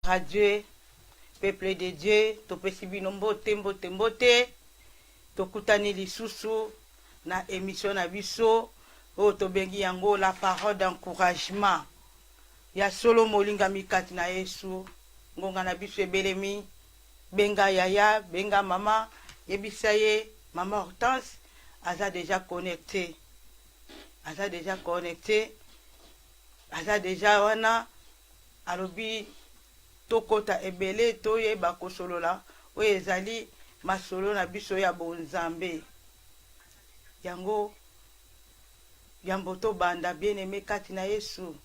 à Dieu, peuple de Dieu, topesi bino mbote mbote mbote, tokutani lisusu na émission na biso, o tobengi yango la parole d'encouragement. Ya solo molinga mikati na Yesu, ngonga na biso ebelemi, benga yaya, benga mama, yebisa ye, mama Hortense, aza déjà connecté. Aza déjà connecté, aza déjà wana, alobi tokota ebele toyeba kosolola oyo ezali masolo na biso ya bonzambe yango yambo tobanda bien aimé kati na Yesu,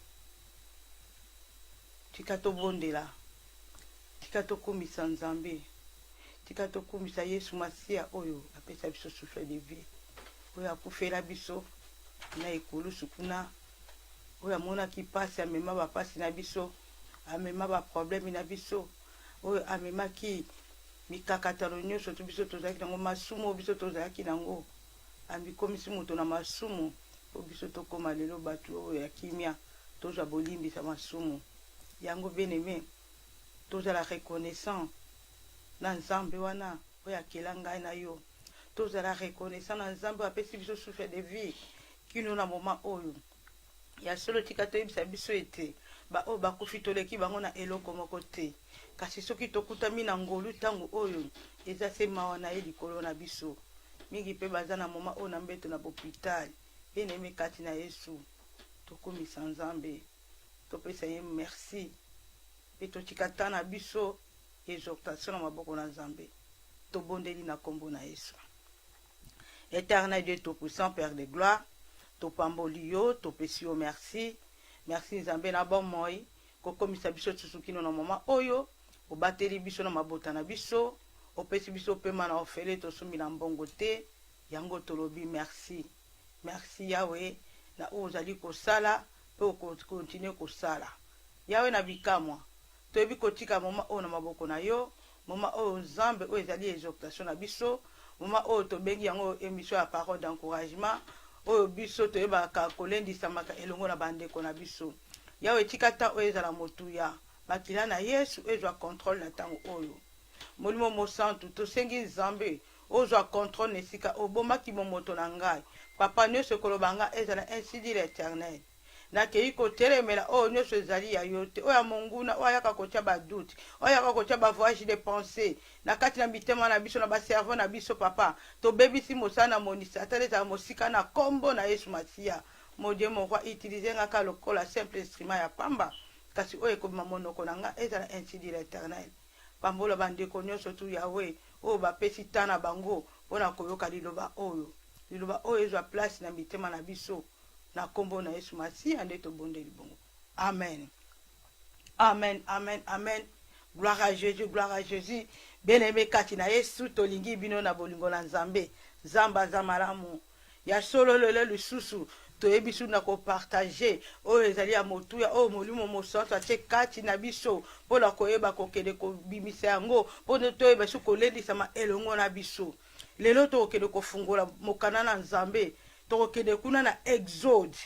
tika tobondela, tika tokumisa nzambe, tika tokumisa Yesu Masia oyo apesa biso souffle de vie, oyo akufela biso na ekulusu kuna, oyo amonaki pasi amema bapasi na biso, amema ba problème na biso, oyo amemaki mikakatano nyonso to biso tozalaki nango, masumu biso tozalaki nango, amikomisi moto na masumu po biso tokoma lelo bato oyo ya kimia tozwa bolimbisa masumu yango. Bien aimé, tozala reconnaissant na nzambe wana oyo akela ngai na yo, tozala reconnaissant na nzambe apesi biso souffle de vie kino na moment oyo ya solo. Tika toyebisa biso ete ba oyo bakufi toleki bango na eloko moko te, kasi soki tokutami na ngolu ntango oyo eza se mawa na ye likolo na biso. Mingi mpe baza na moma oyo na mbeto na bopitali. Bien aimé kati na Yesu, tokumisa nzambe, topesa ye merci, mpe totika ta na biso exhortation na maboko na nzambe, tobondeli na kombo na Yesu. Éternel Dieu tout-puissant, Père de gloire, topamboli yo, topesi yo merci. Merci nzambe na bon moi kokomisa biso tsukino na mama oyo obateli biso na mabota na biso, opesi biso pema na ofele tosumi na mbongo te yango tolobi merci. Merci Yahweh na ozali kosala pe continue kosala Yahweh na bikamwa toyebi kotika mama oyo na maboko na yo, mama oyo nzambe oyo ezali exhortation na biso, mama oyo tobengi yango émission ya parole d'encouragement oyo biso toyebaka kolendisamaka elongo na bandeko na biso. Yawe tika ta oyo ezala motuya bakila na Yesu ezwa contrôle na tango oyo molimo mosantu tosengi nzambe ozwa contrôle nesika obomaki momoto na ngai papa nyonso koloba nga ezala ainsi dit l'Éternel. Nakei kotelemela oyo nyonso ezali ya yo te, oyo ya monguna oyo ayaka kotya badoute, oyo ayaka kotya bavoyage de pensée na kati na mitema na biso na baservo na biso. Papa tobebisi mosala na monisa atala ezala mosika na kombo na Yesu Masia. Mon Dieu mon roi, utiliser ngaka lokola simple instrument ya pamba, kasi oyo ekobima monoko na nga ezala ainsi dit l'Éternel. Pambola bandeko nyonso tu Yahweh oyo bapesi ta na bango mpona koyoka liloba oyo ezwa place na mitema na biso na kombo na Yesu Masia nde tobondeli bongo. Amen. Amen, amen, amen. Gloire à Jésus, gloire à Jésus. Bien-aimé kati na Yesu tolingi bino na bolingo na nzambe. Zamba za malamu. Ya solo lelo lisusu toyebi su na kopartage oyo ezali ya motuya oyo molimo mosantu atie kati na biso mpona koyeba kokende kobimisa yango mpona toyeba su kolendisama elongo na biso. Lelo tokende kofungola mokana na nzambe, tokende kuna na Exode.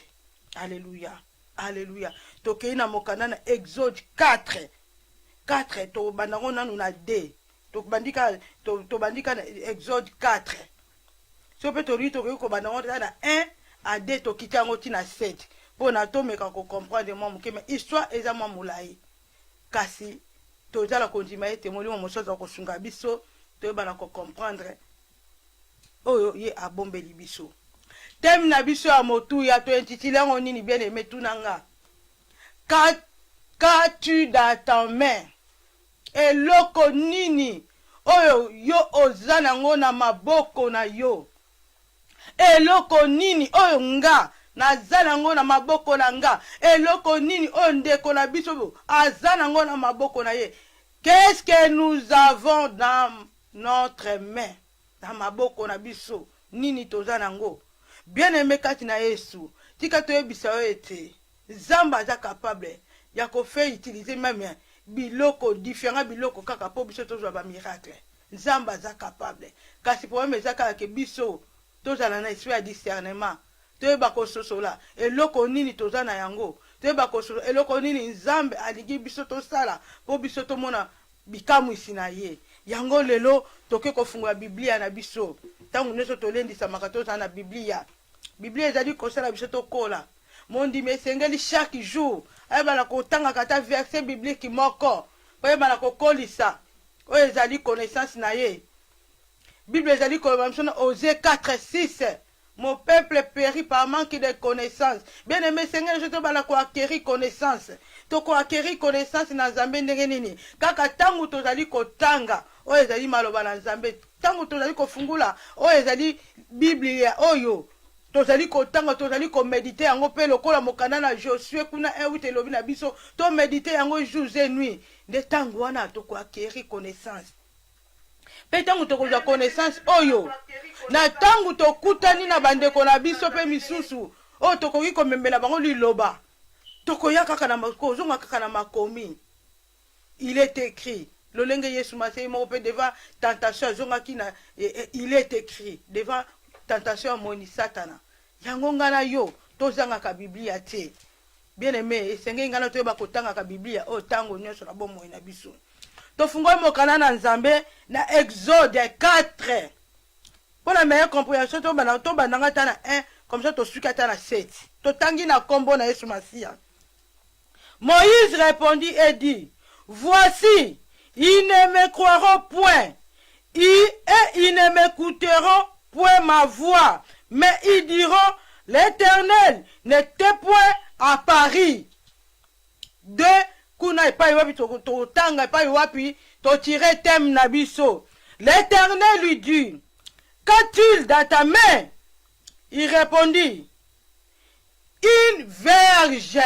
Alléluia, alléluia. Tokende na mokana na Exode 4 tobandango nanu na D, tobandika na Exode 4. Sope tori tokende kobandango na 1 à 2 tokita yango tina 7 mpona tomeka kocomprendre mwa moke me histoire eza mwa molai, kasi tozala kondima ete molimo mosantu akosunga biso toyebana kocomprendre oyo ye abombeli biso. Teme na biso ya motuya tointitule yango nini bien aimé tunanga? Qu'as-tu dans ta main? Eloko nini oyo yo oza nango na maboko na yo? Eloko nini oyo nga naza nango na maboko na nga? Eloko nini oyo ndeko na biso aza nango na maboko na ye? Qu'est-ce que nous avons dans notre main? Na maboko na biso nini toza nango? Bien aimé kati na Yesu, tika toyebisa yo ete Nzambe aza capable ya kofe utiliser même biloko différent biloko kaka po biso tozwa ba miracle. Nzambe aza capable, kasi problème eza kaka ke biso tozala na esprit ya discernement toyeba kososola eloko nini toza na yango toyeba kosolo eloko nini nzambe alingi biso tosala mpo biso tomona bikamwisi na ye. Yango lelo toke kofungola biblia na biso ntango nyonso tolendisamaka tozala na biblia. Biblia ezali kosala biso tokola. Mondimi esengeli chaque jour ayebana kotangaka ata verset biblique moko oyebana kokolisa oyo ezali connaissance na ye. Bible ezali koloba biso na Osée 4:6. Mon peuple périt par manque de connaissance. Bien aimé Seigneur, je te bala ko acquérir connaissance. To ko acquérir connaissance na Nzambe ndenge nini? Kaka tangu tozali kotanga oyo ezali maloba na Nzambe. Tangu tozali kofungula oyo ezali Biblia oyo. Tozali kotanga tozali ko méditer yango pe lokola mokanda na Josué kuna 1:8 elobi na biso to méditer yango jour et nuit. De tangu wana to ko acquérir connaissance. Pe tangu to ko connaissance oyo. Na tangu to kutani na bandeko na biso pe misusu o to koki komembela bango liloba to koya kaka na makozonga kaka na makomi. Il est écrit lolenge Yesu masei mo pe devant tentation zonga kina il est écrit devant tentation moni satana yango ngana yo tozanga ka biblia te. Bien aimé esenge ngana to ba kotanga ka biblia o tango nyonso na bomo na biso to fungoy mokana na Nzambe na Exode 4. Pour la meilleure compréhension, to bananga tana 1, comme ça to suka tana 7. To tangi na kombo na Yesu Masia. Moïse répondit et dit, voici, ils ne me croiront point, et ils ne m'écouteront point ma voix, mais ils diront, l'Éternel n'était point à Paris. De kuna epai wapi to tanga epai wapi to tirer thème na biso. L'Éternel lui dit, qu'as-tu dans ta main? Il répondit, une verge.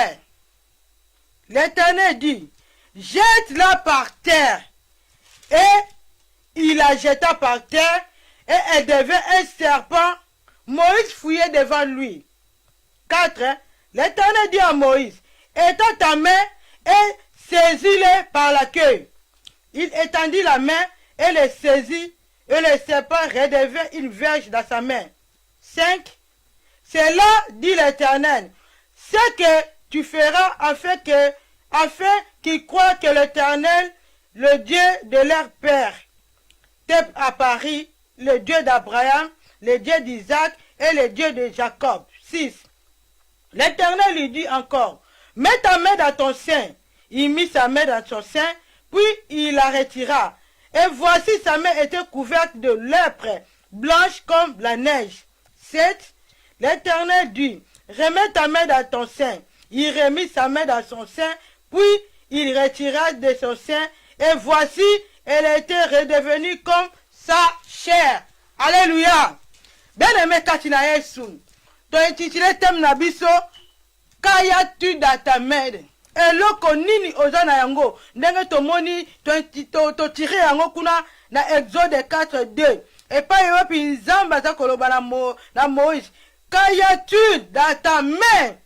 L'Éternel dit, jette-la par terre. Et il la jeta par terre, et elle devint un serpent. Moïse fouillait devant lui. 4. L'Éternel dit à Moïse, étends ta main et saisis-le par la queue. Il étendit la main et le saisit, et le serpent redevint une verge dans sa main. 5. C'est là, dit l'Éternel, ce que tu feras afin qu'ils croient que l'Éternel, le Dieu de leur père, t'est apparu, le Dieu d'Abraham, le Dieu d'Isaac et le Dieu de Jacob. 6. L'Éternel lui dit encore, mets ta main dans ton sein. Il mit sa main dans son sein, puis il la retira. Et voici sa main était couverte de lèpre, blanche comme la neige. 7. L'Éternel dit, remets ta main dans ton sein. Il remit sa main dans son sein, puis il retira de son sein, et voici, elle était redevenue comme sa chair. Alléluia. Bien aimé Katina Yesu, tu as intitulé thème na biso, qu'as-tu dans ta main? Eloko nini ozana yango ndenge tomoni to tirer yango kuna na Exode 4:2 et pas yopi nzamba za koloba na Moïse qu'as-tu dans ta main?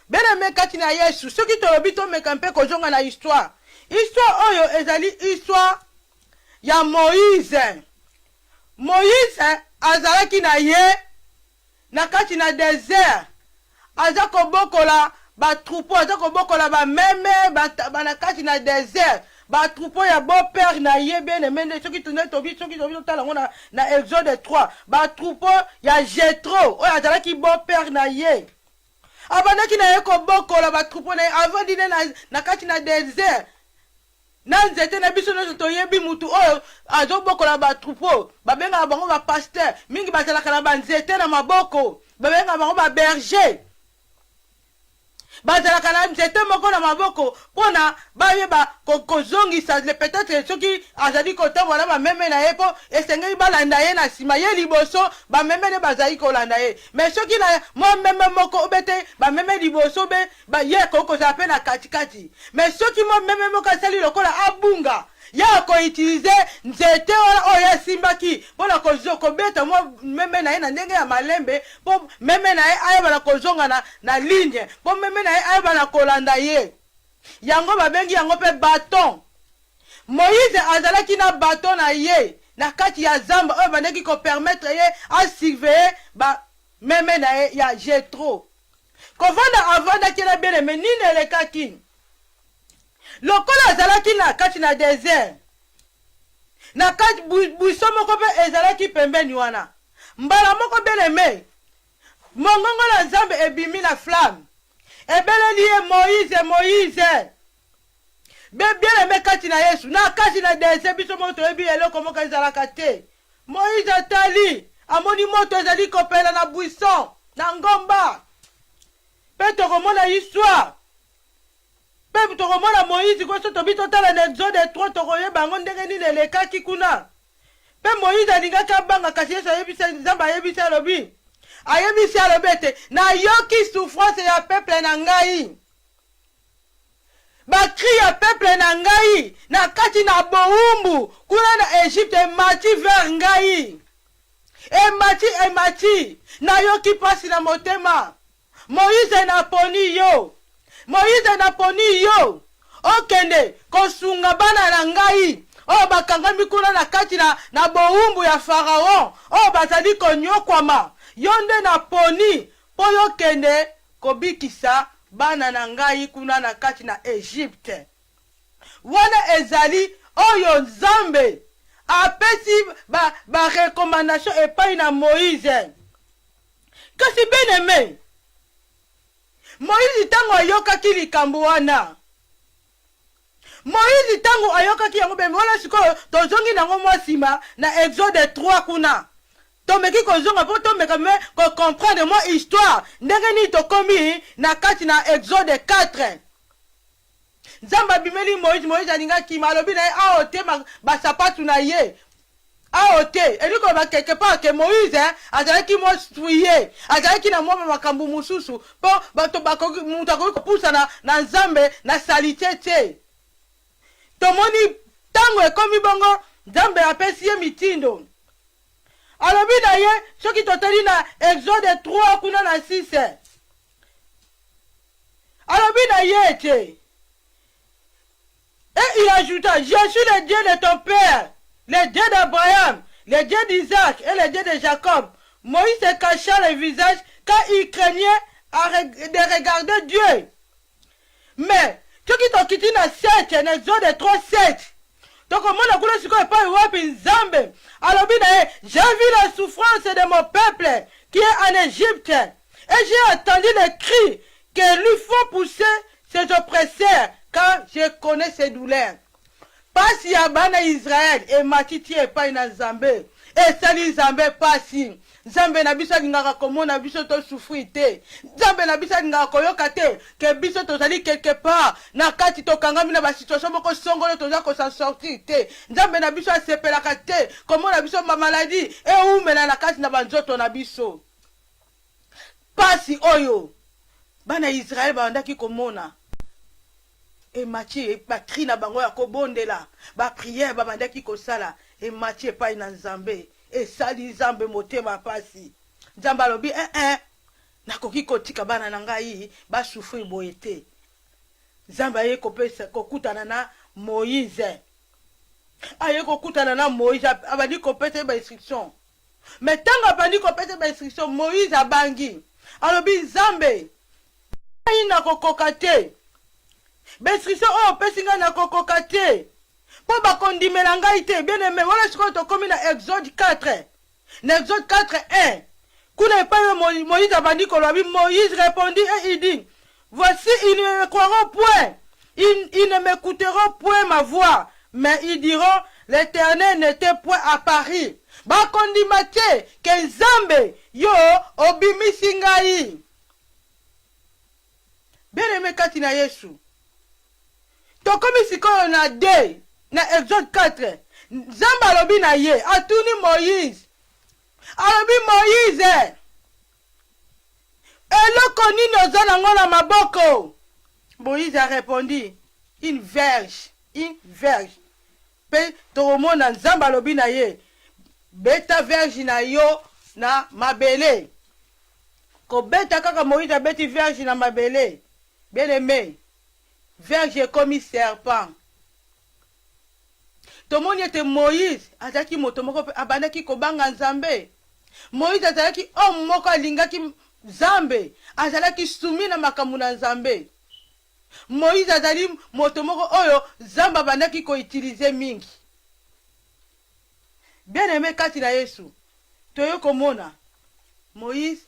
Bena me katina Yesu ce qui tolobi to mekampe kozonga na histoire oyo ezali histoire ya Moïse azalaki na ye na kati na désert aza kobokola ba troupeau aza kobokola ba meme ba na kati na désert ba troupeau ya beau père na ye bien aimé soki tobi tala ngona na Exode 3 ba troupeau ya Jéthro oyo azalaki beau père na ye abandaki na ye kobokola ba troupeau na ye avant dine na kati na désert na nzete na biso nyonso toyebi mutu oyo azobokola ba troupeau babengaka bango ba pasteur mingi bazalaka na banzete na maboko babengaka bango ba berger bazalaka na nzete moko na maboko mpona bayeba kozongisa peut-être soki azali kotambola bameme na ye mpo esengeli balanda ye na nsima ye liboso bameme nde bazali kolanda ye mais soki na mwa meme moko obe te bameme liboso be ye kokozala mpe na katikati mais soki mwa meme moko asali lokola abunga ya koutilize nzete oyo esimbaki mpona kobeta mwa meme na ye na ndenge ya malembe mpo meme na ye ayeba na kozonga na ligne mpo meme na ye ayeba na kolanda ye yango babengi yango mpe baton. Moïse azalaki na baton na ye na kati ya zamba oyo bandeki kopermettre ye asurveiller ba meme na ye ya Jéthro. kovanda avandaki na bien-aimé nini elekaki lokola azalaki na kati na désert na kati buisson moko mpe ezalaki pembeni wana mbala moko bien-aimé mongongo na nzambe ebimi na flamme ebeleli ye Moïse bien-aimé kati na Yesu na kati na désert biso moko toyebi eloko moko ezalaka te. Moïse atali amoni moto ezali kopela na buisson na ngomba mpe tokomona histoire mpe tokomona Moïse koso tobi totala na Exode 3 tokoyeba yango ndenge nini elekaki kuna mpe Moïse alingaki abanga kasi Yesu Nzambe ayebisi alobi ete nayoki souffrance ya peuple na ngai bakri ya peuple na ngai na kati na bowumbu kuna na Egypte emati vers ngai emati nayoki pasi na motema. Moïse naponi yo okende kosunga bana na ngai oyo bakangami kuna na kati na bowumbu ya Pharaon oyo bazali konyokwama yo nde naponi mpo yokende kobikisa bana na ngai kuna na kati na Egypte. Wana ezali oyo Nzambe apesi ba recommandation epai na Moïse. Kasi bien-aimé Moïse tango ayokaki likambo wana yango bembe wana sikoyo tozongi nango mwa nsima na Exode 3 kuna tomeki kozonga mpo tomeka me kocomprendre mwa histoire ndenge nini tokomi na kati na Exode 4. Nzambe abimeli Moïse alingaki alobi na ye awo te basapatu na ye awo te eliko ba quelque part ke Moïse azalaki mwa souillé azalaki na mwa makambo mususu mpo bato mutu akoki kopusana na Nzambe na salite te. Tomoni tango ekomi bongo Nzambe apesi ye mitindo alobi na ye soki totali na Exode 3 kuna na 6 alobi na ye ete et il ajouta, je suis le Dieu de ton père, le Dieu d'Abraham, le Dieu d'Isaac et le Dieu de Jacob. Moïse se cacha le visage car il craignait de regarder Dieu. Mais ce qui t'a quitté dans 7, en Exode 3, 7, donc au monde a ce qu'on pas Nzambe. Alors j'ai vu la souffrance de mon peuple qui est en Égypte et j'ai entendu les cris que lui font pousser ses oppresseurs car je connais ses douleurs. Pasi ya bana Israël et matiti epai na Nzambe esali Nzambe pasi Nzambe na biso alingaka komona biso to souffrir te Nzambe na biso alingaka koyoka te ke biso tozali quelque part na kati tokangami na basituation moko songolo toza kosan sortir te Nzambe na biso asepelaka te komona biso mamaladi eumela na kati na banzoto na biso pasi oyo bana Israël bandaki komona et Mathieu bakri na bango ya kobondela ba prière ba bandaki kosala et Mathieu pa na Nzambe et sali Nzambe motema pasi Nzambe alobi nakoki kotika bana na ngai ba souffrir boyete Nzambe aye kopesa kokutana na Moïse abandi kopesa ba instruction mais tanga abandi kopesa ba instruction Moïse abangi alobi Nzambe ina kokoka te Bescription o pesinga na kokoka te po bakondimela ngai te bien-aimé wala sikoyo tokomi na Exode 4 na Exode 4:1 kuna epai Moïse abandi kolobi Moïse répondit et il dit voici ils ne me croiront point ils ne m'écouteront point ma voix mais ils diront l'Éternel n'était point à Paris bakondima te ke Nzambe yo obimisi ngai bien-aimé kati na Yesu tokomi sikoyo na 2 na Exode 4 Nzambe alobi na ye atuni Moïse alobi Moïse eloko nini oza nango na maboko Moïse a répondu une verge pe tokomona Nzambe alobi na ye beta verge na yo na mabele kobeta kaka Moïse abeti verge na mabele bien-aimé verge comme serpent. Tomoni ete Moïse azaki moto moko abandaki kobanga Nzambe. Moïse azaki moko alingaki Nzambe azalaki sumi na makambo na Nzambe. Moïse azali moto moko oyo Nzambe bandaki ko utiliser mingi. Bien aimé kati na Yesu. Toyo komona Moïse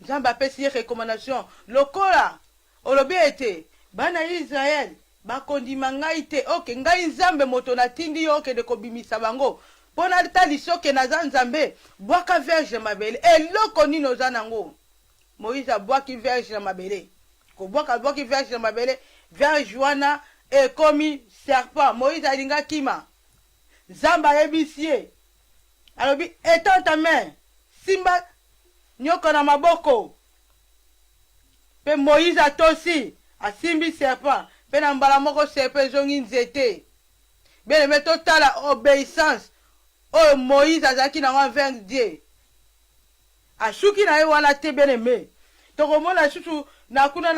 Nzambe apesi recommandation lokola olobi ete bana Israël bakondima ngai te. Ok, ngai Nzambe moto natindi yo okende kobimisa bango. Pona taliso ke naza Nzambe bwaka verge mabele eloko nini oza nango. Moïse abwaki verge na mabele. Ko bwaki verge na mabele, verge wana ekomi serpent. Moïse alinga kima. Nzambe ayebisi ye. Alobi étends ta main. Simba nyoko na maboko. Pe Moïse atosi asimbi serpent. Pe na mbala moko serpent zongi nzete. Bien aimé totala obéissance. Oh Moïse azaki na envers Dieu. Asuki na ye wana te bien aimé. Tokomona susu na kuna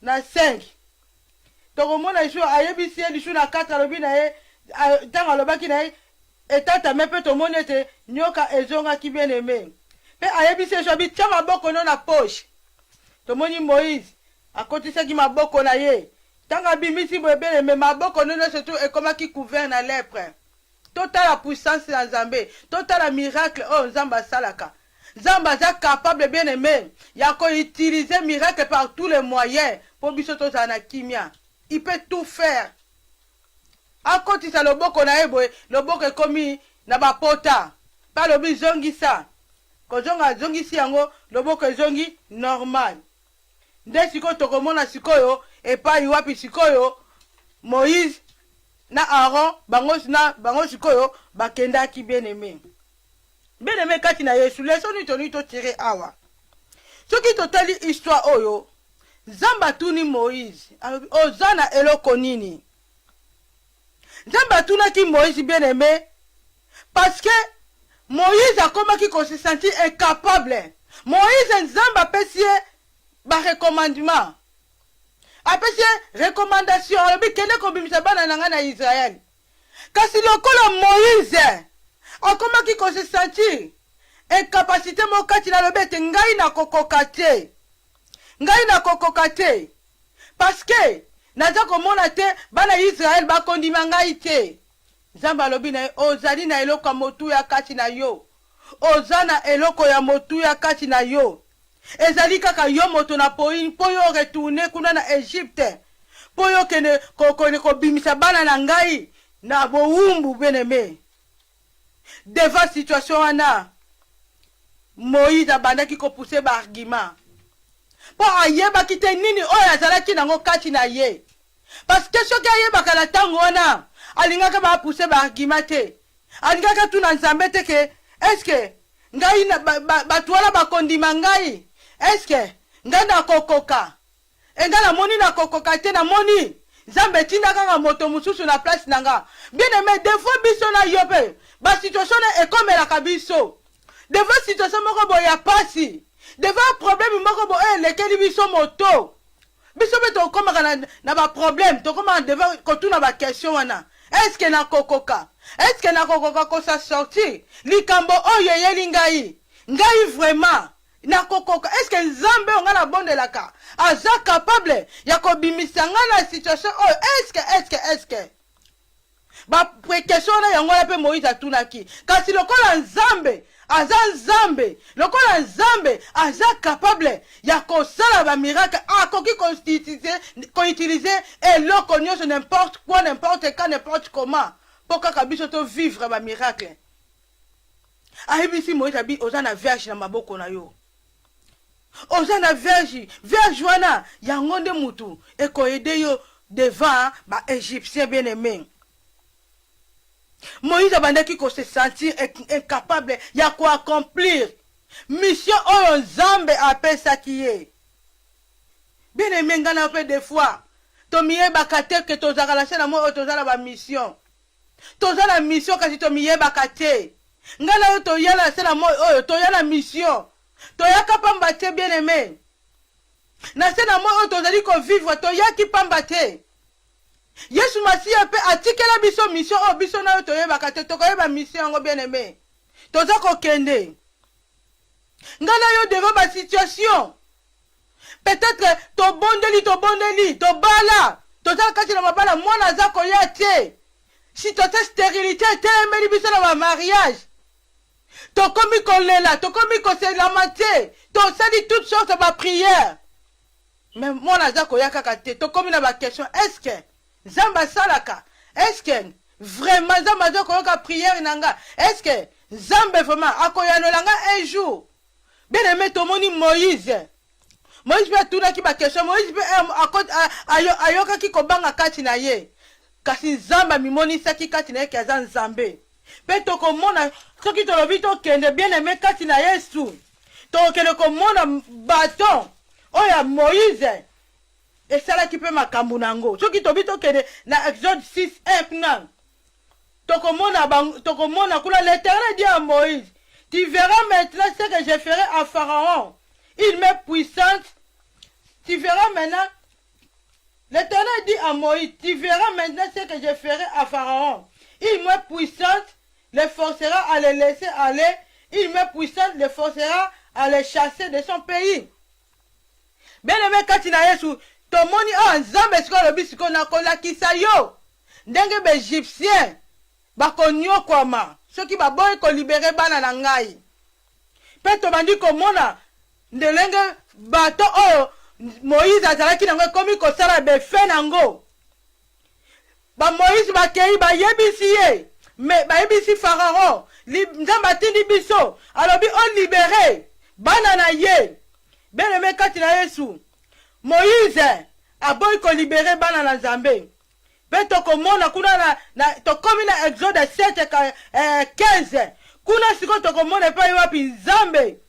na 5. Tokomona isu ayebisi ye lisu na 4 alobi na ye tanga alobaki na ye etata me pe tomoni ete nyoka ezongaki bien aimé. Pe ayebisi ye sobi tia maboko no na poche. Tomoni Moïse akotisaki maboko na ye. Tanga bimisi boye bien aimé maboko no surtout ekomaki couvert na lèpre. Total la puissance na Nzambe, total la miracle oh Nzambe asalaka. Nzambe aza capable bien aimé, ya ko utiliser miracle par tous les moyens pour biso tozala na kimia. Il peut tout faire. Akotisa loboko na eboye, loboko ekomi na bapota. Pa lobi zongisa. Ko zonga zongisi yango, loboko ezongi normal. Nde sikoyo tokomona sikoyo epai wapi sikoyo Moïse na Aaron bango sikoyo bakendaki bien aimé. Bien aimé kati na Yesu leso ni toni to tirer awa. Soki totali histoire oyo Nzambe atuni Moïse ozana eloko nini. Nzambe atunaki Moïse bien aimé parce que Moïse akomaki ko se sentir incapable. Moïse Nzambe apesi ba recommandement. Apesi recommandation alobi kende kobimisa bana nanga na Israël. Kasi lokola Moïse akomaki ko se sentir incapacité mokati na lobete ngai na kokoka te. Ngai na kokoka te. Parce que naza komona te bana Israël bakondima ngai te. Nzambe alobi na ozali na eloko ya motu ya kati na yo. Ozana eloko ya motu ya kati na yo. Ezali kaka yo moto na poini po yo retourner kuna na Egypte. Po yo kene ko bimisa bana na ngai na bowumbu bien aimé. Devant situation wana Moïse abandaki ko pousser ba argument. Po ayeba kite nini oyo azalaki nango kati na ye. Parce que soki ayebaka na tango wana alingaka ba pousser ba argument te. Alingaka tu na Nzambe te ke est-ce que ngai na batu wana bakondima ngai. Est-ce que ngai na kokoka? Enga na moni na kokoka te na moni. Nzambe tinda kaka moto mususu na place nanga. Bien aimé des fois biso na yope. Ba situation na ekomelaka biso. Devant situation moko boya ya pasi. Devant problème moko bo lekeli biso moto. Biso be to komaka na ba problème, to komaka devant kotuna ba question wana. Est-ce que na kokoka? Est-ce que na kokoka ko sa sortir? Likambo oyo yeli ngai. Ngai vraiment na kokoka. Est-ce que Nzambe onga na bondelaka? Aza capable ya ko bimisa nga na situation oyo. Est-ce que ba question na yango la pe Moïse atunaki. Kasi lokola Nzambe aza Nzambe, lokola Nzambe aza capable ya kosala ba miracle akoki ko utiliser eloko nyonso n'importe quoi, n'importe quand, n'importe comment pour kaka biso to vivre ba miracle. Ayebisi Moïse abi ozana verge na maboko na yo. Ozana verge wana yango nde mutu eko aider yo devant ba Égyptien bien aimé. Moïse abandaki ko se sentir incapable ya ko accomplir mission oyo Nzambe apesaki ye. Bien aimé ngana pe des fois tomiye bakate ke tozaka la sena mo tozala ba mission. Tozala mission kasi tomiye bakate. Ngana yo toyala sena mo oyo toyala mission. Toyaka pamba te bien aimé. Na sena mo oyo tozali ko vivre toyaki pamba te. Yesu Masiya pe atikela biso mission o biso na yo toyebaka te tokoyeba mission yango bien aimé. Toza ko kende. Ngana yo devant ma situation. Peut-être to bondeli, to bala. To za kati na mabala mwana za koya te. Si to te stérilité te meli biso na ma mariage. To komi kolela, to komi koselamate. To sali toutes sortes de prières. Mais mwana za koya kaka te. To komi na ba question, est-ce que Zamba salaka? Est-ce que vraiment Zamba za koya prière nanga? Est-ce que Zamba vraiment akoyano langa un jour? Bien aimé tomoni Moïse. Moïse peut tout qui ba question. Moïse peut ayoka ki kobanga kati na ye. Kasi Zamba mimoni saki kati na ye kaza Nzambe. Pe to komona soki to lobi to kende bien aimé kati na Yesu. To kende komona bâton. Oya Moïse. Et ça là qui peut makambu nango. Soki to bi to kende na Exode 6:1. To komona kula l'Éternel dit à Moïse, tu verras maintenant ce que je ferai à Pharaon. Il m'est puissante. Tu verras maintenant. L'Éternel dit à Moïse, tu verras maintenant ce que je ferai à Pharaon. Il m'est puissante, les forcera à les laisser aller. Il m'est puissante, les forcera à les chasser de son pays. Bien aimé, quand il a Yesu, ton moni a Nzambe siko lobi siko na kolakisa yo. Ndenge be Égyptien, bakonyo kwama. Ceux qui ba boy ko libérer bana na ngai. Pe to bandi ko mona ndelenge bato o Moïse azalaki nango komi ko sala be fe nango. Ba Moïse ba kei ba yebisi ye. Mais ba yebisi Pharaon, Nzambe atindi biso, alobi on libérer bana na ye. Ben aimé kati na Yesu. Moïse a boy ko libérer bana na Nzambe. Pe to komona kuna na to komi na Exode 7:15. Kuna siko to komona pa wapi Nzambe.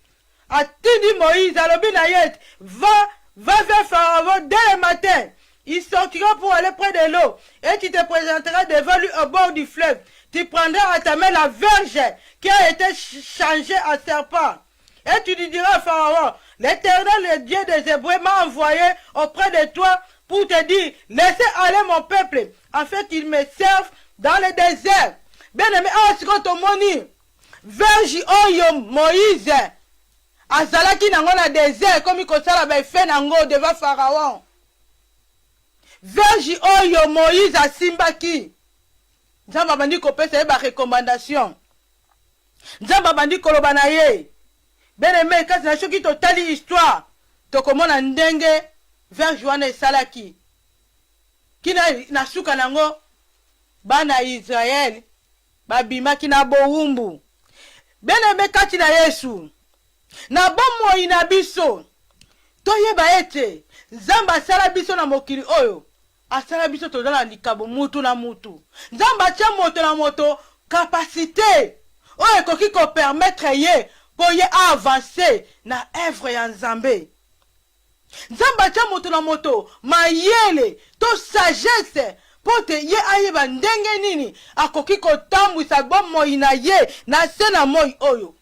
Atindi Moïse alobi na yet va vers Pharaon dès le matin. Il sortira pour aller près de l'eau et tu te présenteras devant lui au bord du fleuve. Tu prendras à ta main la verge qui a été changée en serpent. Et tu lui diras à Pharaon, l'Éternel, le Dieu des Hébreux, m'a envoyé auprès de toi pour te dire, laissez aller mon peuple, afin qu'il me serve dans le désert. Bien aimé, moni, verge oyo Moïse, azalaki nango na désert, comme il kosala ba fait nango devant Pharaon. Verge oyo Moïse asimbaki. Nzamba bandi kopesa ye ba recommandation. Nzamba bandi koloba na ye. Ben aimé, kasi na soki totali histoire, tokomona ndenge verge wana esalaki. Kina na suka nango bana Israël babimaki na bowumbu. Ben aimé kati na Yesu. Na bomoi na biso. Toyeba ete Nzamba asala biso na mokili oyo. Asala biso tozala likabo mutu na mutu. Nzamba tia moto na moto capacité oyo ekoki ko permettre ye pour y avancer na œuvre ya Nzambe. Nzamba tia moto na moto mayele to sagesse pour te ye ayeba ndenge nini akoki kotambwisa bomoi na ye na se na moi oyo.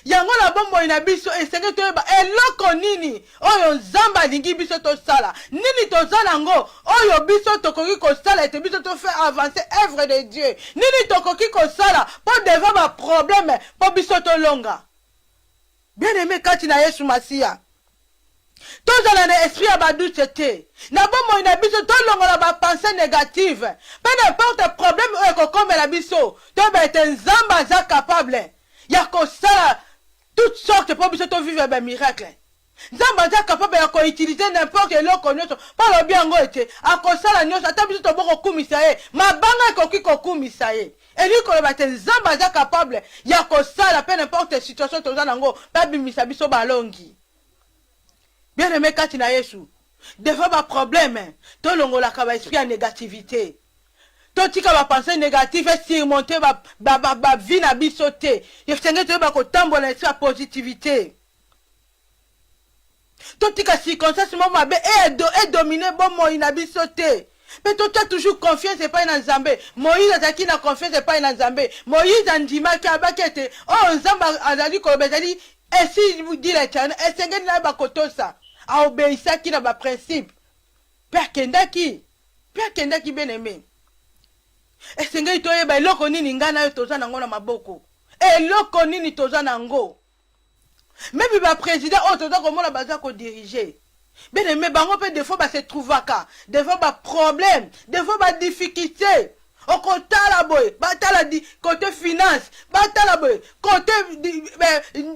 Yango na bomoi na biso esenge toyeba eloko nini oyo Nzamba alingi biso tosala. Nini tozala nango oyo biso tokoki kosala ete biso to faire avancer œuvre de Dieu. Nini tokoki kosala pour devant ba problème pour biso to longa. Bien aimé kati na Yesu Masia. Tozala na esprit ya badouche te. Na bomoi na biso to longola ba pensée négative. Peu n'importe problème oyo kokomela biso. Toyeba ete Nzamba aza capable. Ya kosala toutes sortes pour biso to vivre ben miracle. Nzamba aza capable ya ko utiliser n'importe eloko nyonso pa lo biango ete akosala nyonso ata biso to boko kumisa ye mabanga ekoki kokumisa ye. Eliko loba te Nzamba aza capable ya kosala pe n'importe situation toza nango pa bimisa biso balongi. Bien aimé kati na Yesu. Devant ba problème to longola ka ba esprit ya négativité. Totika ba pensée négative et surmonter ba vie na biso te. Yefsenge te ba ko tambola sa positivité. Totika circonstance mo mabe et dominer bon moi na biso te. Mais toi toujours confiance et pas dans Nzambe. Moïse azaki na confiance et pas dans Nzambe. Moïse andima ki abakete. Oh Nzamba azali ko bezali et si vous dit l'Éternel, esenge na ba kotosa. A obéissa ki na ba principe. Père kendaki bien aimé. Esenge itoyeba eloko nini ngana yo toza nango na maboko. Eloko nini toza nango. Même le président, comment la base qu'on diriger. Bien aimé, bango peut des fois se trouver à des fois problème, des fois difficulté. Au côté la boy, côté finance, la boy, côté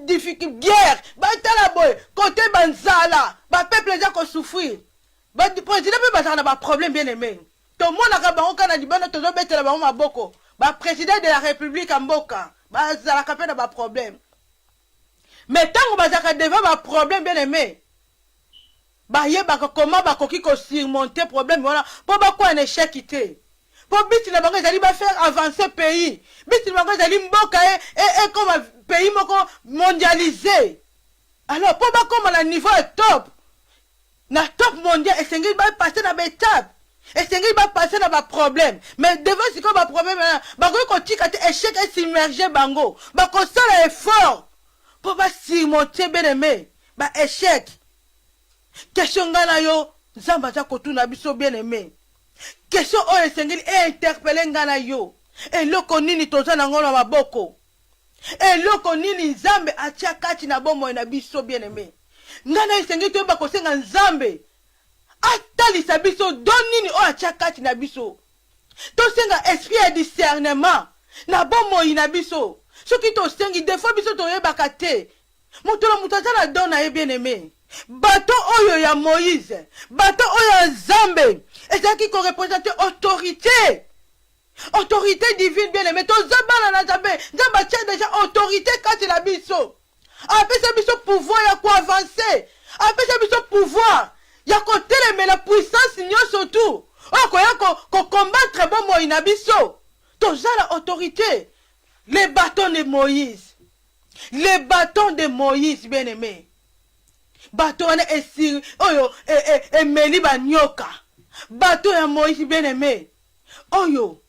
difficulté, guerre, la boy, côté banzala, peuple déjà qu'on souffrir. Le président peut avoir un problème bien aimé. Tout le monde a bango kana di bana tozo betela bango maboko. Président de la République en boka, la capé n'a pas problème. Mais tant que vous avez devant un problème bien aimé, comment vous surmonter le problème, pour quoi un échec quitter. Pour que vous faire avancer le pays. Vous allez comme un pays mondialisé. Alors, pour que le niveau est top, le top mondial, et c'est qu'il va passer dans l'étape. Et c'est qu'il va passer dans un problème. Mais devant ce qu'on va problème, vous allez échec et s'immerger bango. Vous allez faire effort. Pour pas surmonter bien aimé, échec. Question ngana yo, zamba za kotuna biso bien aimé. Question oyo sengeli interpeller ngana yo. Et loko nini toza na ngona maboko. Et loko nini nzambe atia kati na bomo na biso bien aimé. Ngana sengeli to ba kosenga nzambe. Atalisa biso don nini o atia kati na biso. To senga esprit de discernement na bomo na biso. Ce qui te sengi, des fois, biso toye bakate. Moutolo moutazana dona bien aimé. Bateau oyo ya Moïse. Bateau oyo ya Zambé. Et ça qui représente autorité. Autorité divine bien aimé. To zabana na Zambé. Zamba tient déjà autorité quand il a biso. Après ça biso pouvoir ya quoi avancer. Après ça biso pouvoir. Ya côté mais la puissance nyo surtout. Oh ko combattre bon mo ina biso. To zala autorité. Les bâtons de Moïse. Les bâtons de Moïse, bien aimé. Bâton et meli banyoka. Bâton de Moïse, bien aimé. Oyo,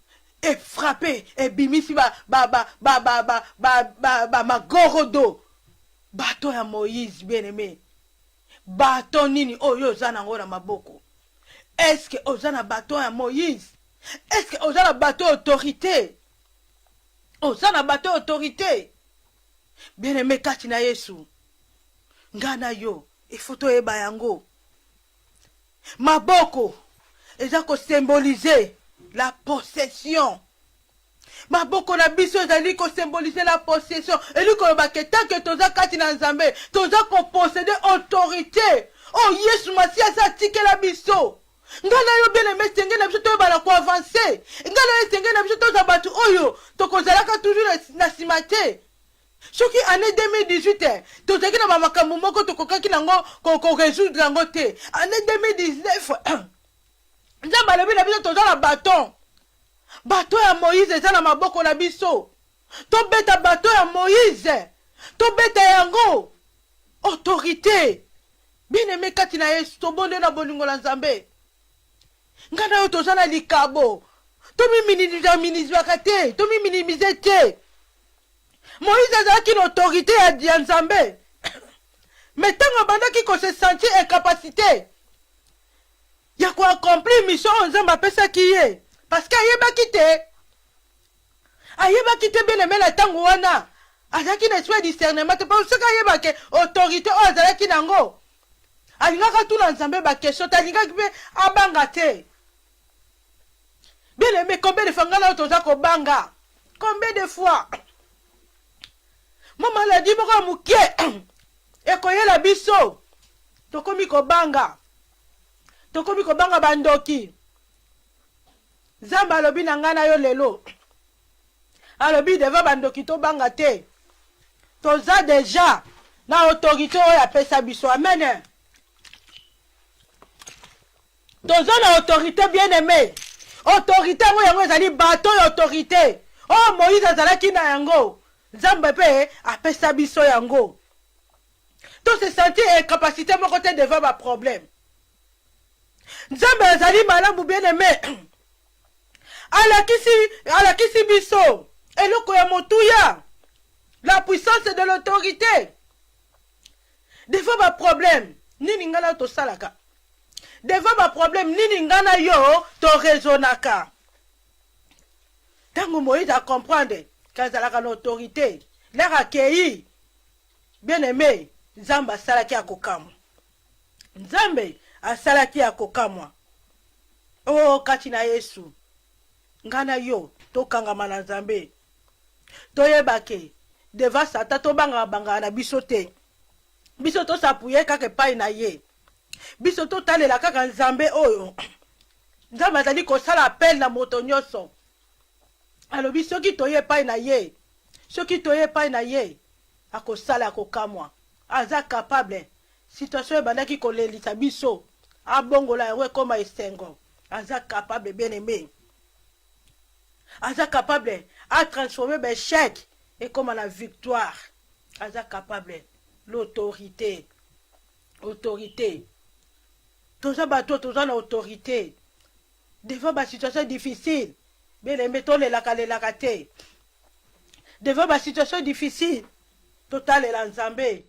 et frappé, et bimisi magorodo. Bâton de Moïse, bien aimé. Bâton nini, oyo, zanangora maboko. Est-ce que ozana bâton de Moïse? Est-ce que ozana bâton autorité? Oh, ça n'a pas autorité. Bien aimé Katina Yesu. Ngana yo. Il faut to eba yango. Maboko. Eza ko symboliser la possession. Maboko na biso ezali ko symboliser la possession. Et lui ko baketa que toza Katina Nzambe. Toza ko posséder autorité. Oh, Yesu Masia sa tike la biso. Ngana yo bien aimé senge na biso to bala ko avancer. Ngana yo senge na biso to za batu oyo to kozalaka toujours na simate. Soki année 2018 to zaki na makambo moko to kokaki nango ko résoudre nango te. Année 2019 nzamba lebi na biso to za na bâton. Bâton ya Moïse eza na maboko na biso. To beta bâton ya Moïse. To beta yango autorité. Bien aimé Katina Yesu to bonde na bolingo la Nzambe. Ngana yo tozana likabo. Tomi minimizaka te. Tomi minimize te. Moïse azalaki na autorité ya Nzambe. Mais tango bandaki ko se sentir incapacité. Ya ko accomplir mission Nzambe apesaki ye. Parce que ayebaki te. Ayebaki te bien aimé la tango wana. Azalaki na esprit discernement te. Parce que ayebaki autorité o azalaki nango. Alingaka tout na Nzambe ba question. Talingaki pe abanga te. Bien aimé, combien de fois ngana toza ko banga? Combien de fois? Maman l'a dit boko mukie. E koyela biso. Tokomi ko banga. Tokomi ko banga bandoki. Zamba alobi na ngana yo lelo. Alobi deva bandoki to banga te. Toza déjà na autorité oyo apesa biso. Amen. Toza na autorité bien aimé. Autorité ngo yango ezali bateau ya autorité. Oh Moïse azalaki na yango. Nzambe pe apesa biso yango. To se sentir incapacité moko te devant ba problème. Nzambe azali malamu bien aimé. Alakisi biso. Eloko ya motuya. La puissance de l'autorité. Devant ba problème. Nini ngana to salaka. Devant ma problème, nini ngana yo to raisonnaka. Tango Moïse a comprendre qu'azalaka l'autorité, l'air accueilli. bien aimé, nzambe asalaki akokamwa. Nzambe asalaki akokamwa. Oh, kati na Yesu. Ngana yo, tokangama na nzambe. Toyebake, deva sata tobanga banga na biso te. Biso to sapuye kaka epai na ye. Biso to talela kaka nzambe oyo. Nzambe azali kosala appel na moto nyonso. Alobi soki toye epai na ye. Soki toye epai na ye. Akosala akokamwa. Aza capable. Situation ebandaki kolelisa biso. Abongola yango ekoma esengo. Aza capable bien aimé. Aza capable à transformer l'échec et comme la victoire. Aza capable. L'autorité. Autorité. Tout ça, tout ça, l'autorité. Devant ma situation difficile. Bien aimé, les lakaté. Devant ma situation difficile. Total et l'ensemble.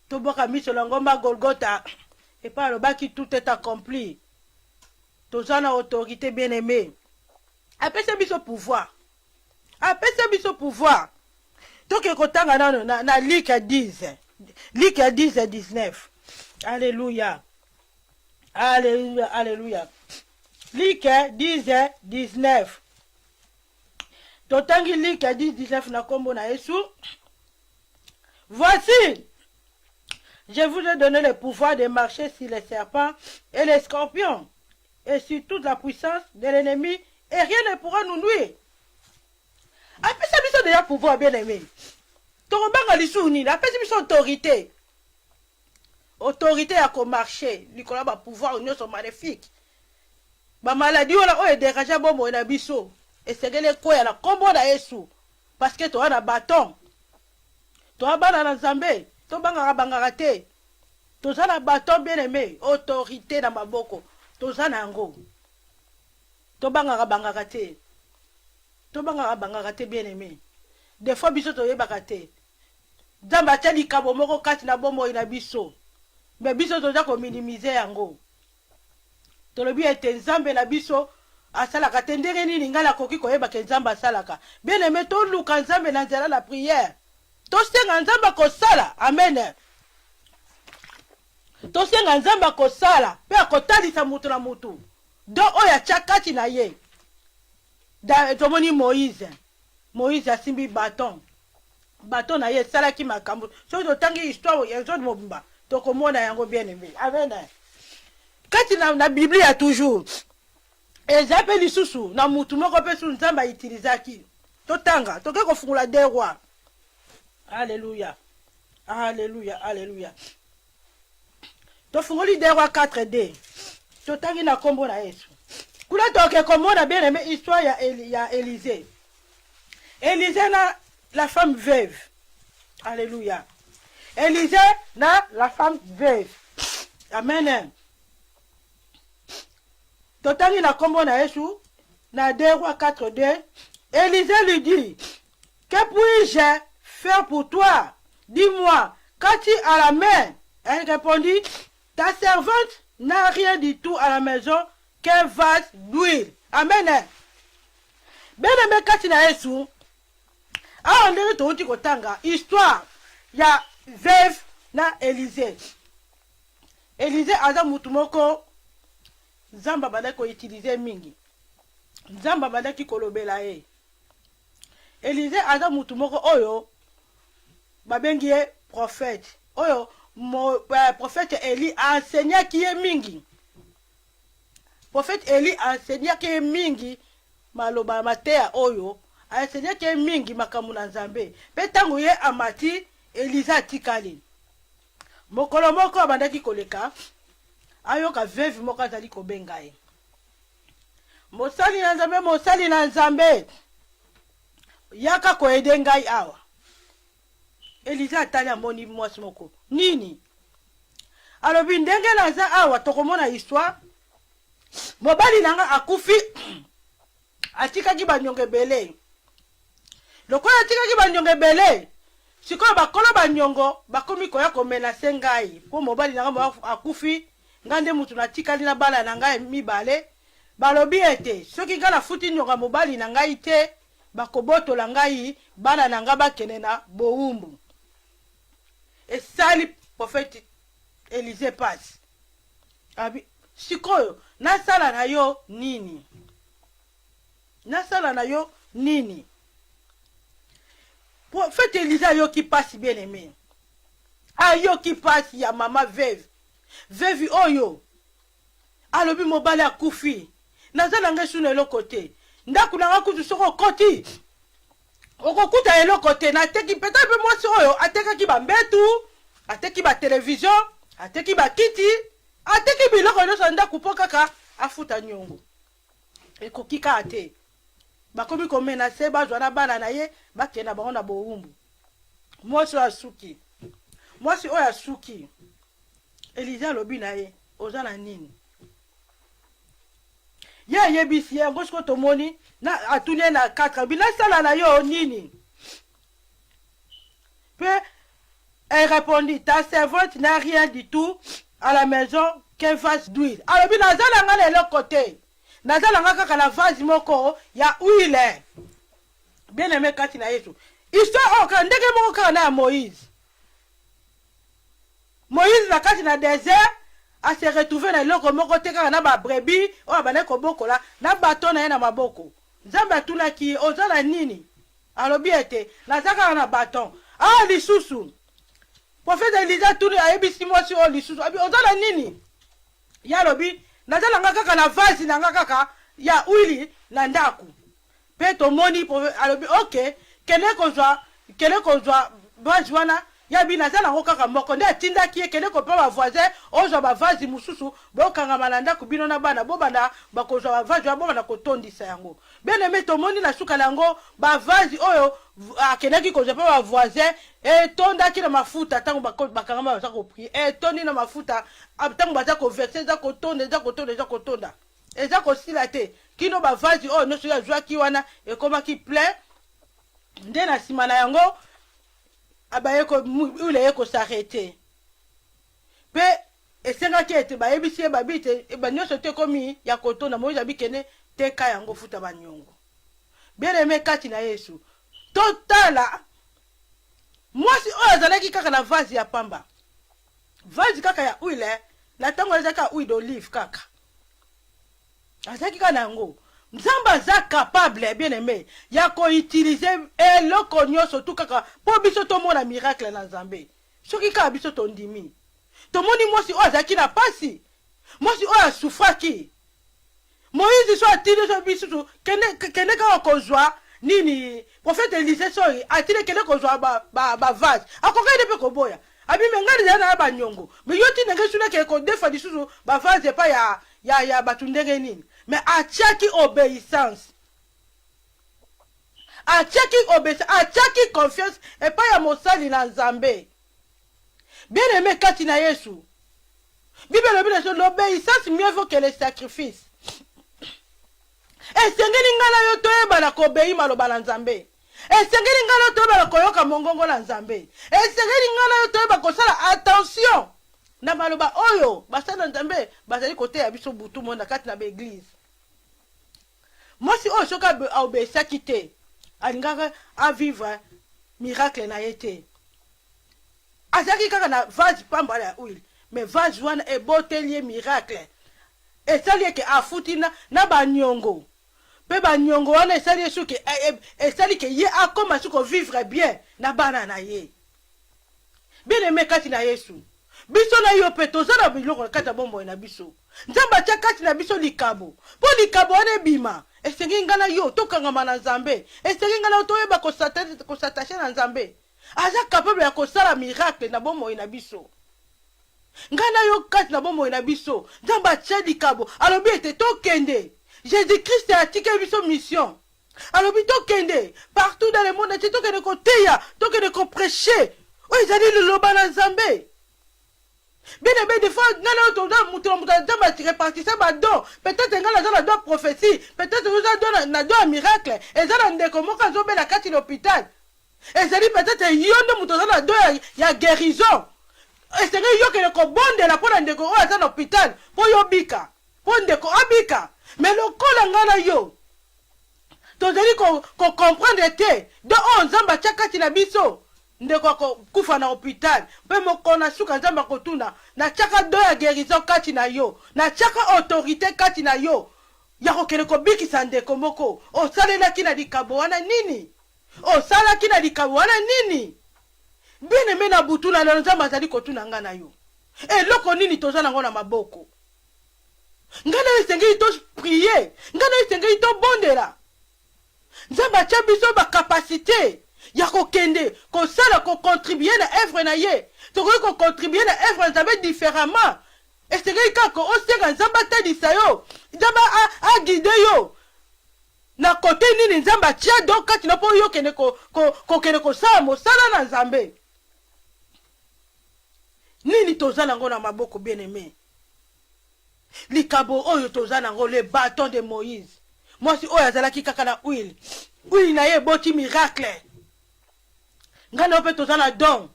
Toboka mis sur l'angoma Golgotha. Et par le bas qui tout est accompli. Tout ça, l'autorité bien aimée. Après ça, biso pouvoir. Après ça, biso pouvoir. Donc, kotanga na Luc 10. Luc 10 et 19. Alléluia. Alléluia. Alléluia. Luc 10 et 19. Totangi Luc 10 19 na kombo na Yesu. Voici. Je vous ai donné le pouvoir de marcher sur les serpents et les scorpions et sur toute la puissance de l'ennemi. Et rien ne pourra nous nuire. Après ça, nous avons déjà pouvoir bien aimé. Torobanga lisouni, après ça, nous avons autorité. Autorité à marcher. Nous avons pouvoir, nous sommes maléfiques. Ma maladie, on a dérangé bon na biso. Et c'est que les quoi, la combo na Yesu. Parce que tu as un bâton. Tu as un bâton Zambé. Tu as un bâton. Tu as un bâton bien aimé. Autorité dans ma boko. Tu as un ango. Tobanga bangaka te. Tobanga bangaka te bien aimé. Des fois biso toyebaka te. Nzambe atali kabo moko kati na bomoi na biso. Mais biso toza ko minimiser yango. Tolobi ete nzambe na biso asalaka te ndenge nini ngala koki koyebaka nzambe asalaka. Bien aimé toluka nzambe na nzela la prière. Tosenga nzambe kosala. Amen. Tosenga nzambe kosala pe akotalisa mutu na mutu. Donc, oya tchakati na ye. Tomoni Moïse. Moïse a simbi bâton. Bâton na ye, salaki makambo. So, totangi histoire, yango mobimba. Tokomona yango bien aimé. Amen. Kati na Bible ya toujours. Ezape lisusu, na mutu moko pe su nzamba itilizaki. Totanga, toke kofungula des rois. Alléluia. Alléluia, alléluia. Tofungoli des rois 4D. Totangi na kombo na Yesu. Kula toke komona bien aimé histoire ya Élisée. Élisée na la femme veuve. Alléluia. Élisée na la femme veuve. Amen. Totangi na kombo na Yesu na 2 Rois 4:2. Élisée lui dit: que puis-je faire pour toi? Dis-moi, qu'as-tu à la main? Elle répondit: ta servante n'a rien du tout à la maison qu'un vase d'huile. Amen. Ben aimé kati na Yesu. Ah, on dirait tout kotanga histoire ya veuve na Élisée. Élisée aza mutu moko Nzamba badako utiliser mingi. Nzamba badaki kolobela ye. Élisée aza mutu moko oyo babengi ye prophète. Oyo prophète Eli a enseigné qui est mingi. Prophète Eli a enseigné qui est mingi maloba matea oyo a enseigné qui est mingi makamu na Nzambe. Petango ye amati Élisée atikali. Mokolo moko abandaki koleka ayoka veuve moko azali kobenga ye. Mosali na Nzambe yaka koede ngai awa. Élisée atali amoni mwasi moko. Nini? Alobi ndenge naza awa tokomona histoire. Mobali nanga akufi atikaki banyonge bele. Lokola atikaki banyonge bele. Sikoyo bakolo banyongo bakomi koya komenase ngai. Po mobali nanga akufi ngande mutu natikali na bala na ngai mibale. Balobi ete soki ngala futi nyonga mobali na ngai te bakobotola ngai bana na nga bakene na bowumbu. esali prophète Élisée passe abi sikoyo nasala na yo nini, nasala na yo nini. Prophète Élisée ayoki passe bien aimé, ayoki passe ya mama veuve veuve oyo alobi mobali akufi nazala ngai suna eloko te ndako nanga kutu soko okoti okokuta eloko te nateki peut-être mpe mwasi oyo atekaki bambetu ateki batelevizio ateki bakiti ateki biloko nyonso ya ndako mpo kaka afuta nyongo ekoki kaka te. Bakomi komena se bazwa na bana na ye bakenda bango na bowumbu. Mwasi oyo asuki, mwasi oyo asuki Élisée alobi na ye oza na nini, ye ayebisi ye yango siko tomoni na atuni na 4 binasala na yo nini. Puis elle répondit, ta servante n'a rien du tout à la maison qu'un vase d'huile. Alobi nazala nga lelo côté nazala nga kaka na vase moko ya huile. Bien aimé kati na Yesu histoire oka ndenge moko kaka na Moïse. Moïse na kati na désert a se retrouvé na eloko moko te kaka na ba brebis oyo bane kobokola na bato na ye na maboko. Nzambe atunaki ozala nini, alobi ete naza kaka na baton. Ah lisusu prophète Élisée tuni ayebisi mwasi oyo lisusu abi ozala nini, ye alobi nazala nga kaka na vase na nga kaka ya huile na ndako. Pe tomoni alobi ok kene kozwa vase wana yabi nazala ngo kaka moko nde atindaki ye kende kopa bavoisin ozwa bavazi mosusu bokangama na ndako bino na bana bobanda bakozwa bavazi wana bobanda kotondisa yango. Bien aimé tomoni na suka na yango bavazi oyo akendaki kozwa mpe bavoisin etondaki na mafuta ntango bakangama baza koprie etondi na mafuta ntango baza koverse eza kotonda eza kosila te kino bavazi oyo nyonso oyo azwaki wana ekomaki plein. Nde na nsima na yango ule ye kosarete pe esengaki ete bayebisi ye babi te banyonso te komi ya kotonda Moïse abi kende teka yango futa banyongo. Bien aimé kati na Yesu totala mwasi oyo azalaki kaka na vase ya pamba, vase kaka ya huile na ntango ezalaki ya huile d'olive kaka azalaki kaka na yango. Nzambe aza capable bien aimé ya koutilize eloko nyonso tu kaka po biso tomona miracle na Nzambe. Soki kaka biso tondimi tomoni mwasi oyo azalaki na pasi, mwasi oyo asufaki Moïse so atili so biso kende kaka kozwa nini prophète Élisée soi atili kende kozwa bavase akokende mpe koboya abi mengani zana na banyongo me yoti ndenge suna ke kodefa lisusu bavase pa ya batu ndenge nini. Mais atiaki obéissance, atiaki confiance et pas ya mosali na Nzambe. Bien aimé kati na Yesu Bible lobi na l'obéissance mieux vaut que le sacrifice. Esengeli ngana yo toyeba na kobei maloba na Nzambe, esengeli ngana yo toyeba na koyoka mongongo na Nzambe, esengeli ngana yo toyeba kosala attention na maloba oyo basala Nzambe bazali kote ya biso butu mona kati na église. Mwasi oyo soki aobesaki te alingaka avivre miracle na ye te. Azalaki kaka na vase pamba ya huile mais vase wana eboteli ye miracle esali eke afuti na banyongo mpe banyongo wana esali ye suki esali ke ye akoma suki ovivre bien na bana na ye. Bien aimé kati na Yesu biso na yo mpe toza na biloko kati ya bomoi na biso. Nzambe atia kati na biso likabo mpo likabo wana ebima esengi ngana yo tokangama na Nzambe, esengi ngana yo toyeba kosatache na Nzambe. Aza capable ya kosala miracle na bomoi na biso. Ngana yo kati na bomoi na biso Nzambe atia likabo alobi ete tokende. Jésus-Christ atiki biso mission alobi tokende partout dans le monde ete tokende koteya tokende koprêcher oyo ezali liloba na Nzambe. Bien aimé, des fois, peut-être que na don prophétie, peut-être que na don miracle, et ça na ndeko moko azobe na kati l'hôpital. Et ça dit peut-être yondo mutoza na don ya guérison. Et c'est que yo ke ko bonde la pona ndeko o za l'hôpital, po yo bika, po ndeko abika. Mais le kola ngana yo. Tozali ko comprendre te, de on Nzamba tia kati na biso. ndeko akokufa na hôpital mpe moko na suka nzambe akotuna natiaka do ya guérison kati na yo natiaka autorité kati na yo ya kokende kobikisa ndeko moko osalelaki na likabo wana nini osalaki na likabo wana nini bien-aimé na butu na lelo nzambe azali kotuna nga na yo eloko nini toza nango na maboko nga na yo esengeli to prier nga na yo esengeli to bondela nzambe atia biso bakapasité ya kokende kosala kocontribue na œuvre na ye tokoki kocontribue na œuvre na nzambe différemment esengeli kaka osenga nzambe atalisa yo nzambe aguide yo na kote nini nzambe atia do kati na mpo yo kokende kosala mosala na nzambe nini toza nango na maboko bien-aimé likabo oyo toza nango le bâton de Moïse mwasi oyo azalaki kaka na huile na ye eboti miracle nga na yo mpe toza na don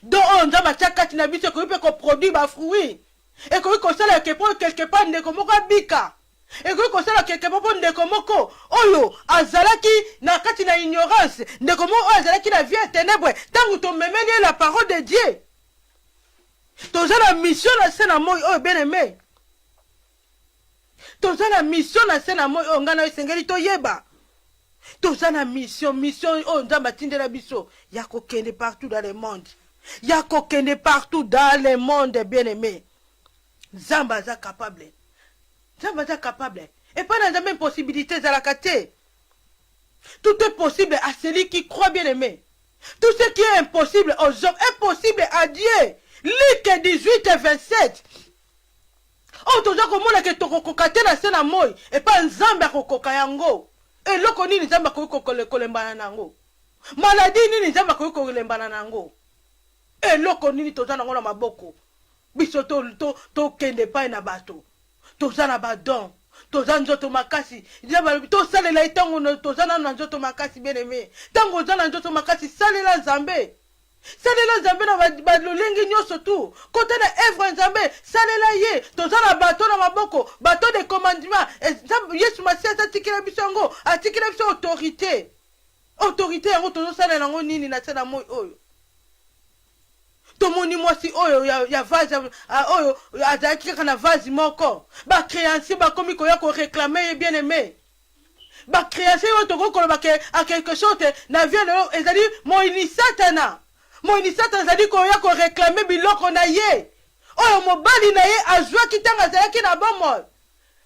oyo nzambe atia kati na biso ekoki mpe koproduire bafruit ekoki kosala quelque part ndeko moko abika ekoki kosala quelque part mpo ndeko moko oyo azalaki na kati na ignorance ndeko moko oyo azalaki na vie ya ténèbre ntango tomemeli ye la parole de Dieu toza na mission na se na moi oyo bien-aimé toza na mission na se na moi oyo nga na yo esengeli toyeba toza na mission oyo nzambe atindela biso ya kokende partout dans le monde ya kokende partout dans le monde bien-aimé nzambe aza capable et pas na nzambe impossibilité ezalaka te tout est possible à celui qui croit bien-aimé tout ce qui est impossible aux hommes est possible à Dieu. Luc 18 et 27 oyo toza komona ke tokokoka te na se na moi epa nzambe akokoka yango eloko nini nzambe akoki kolembana nango maladi nini nzambe akoki kolembana nango eloko nini toza nango na maboko biso tokende epai na bato toza na badon toza nzoto makasi tosalela ye ntango toza nano na nzoto makasi bien-aimé ntango oza na nzoto makasi salela nzambe na balolenge nyonso tu kote na œuvre nzambe salela ye toza na bato na maboko bato de commandement yesu masiya atikela biso yango atikela biso autorité yango tozosalela yango nini na se na moi oyo tomoni mwasi oyo ya vase oyo azalaki kaka na vase moko bacréancier bakomi koya koreklame ye bien-aimé bacréancier oyo tokoki koloba a quelque chose na vie lelo ezali moyini satana azali koya koreklame biloko na ye oyo mobali na ye azwaki ntango azalaki na bomoi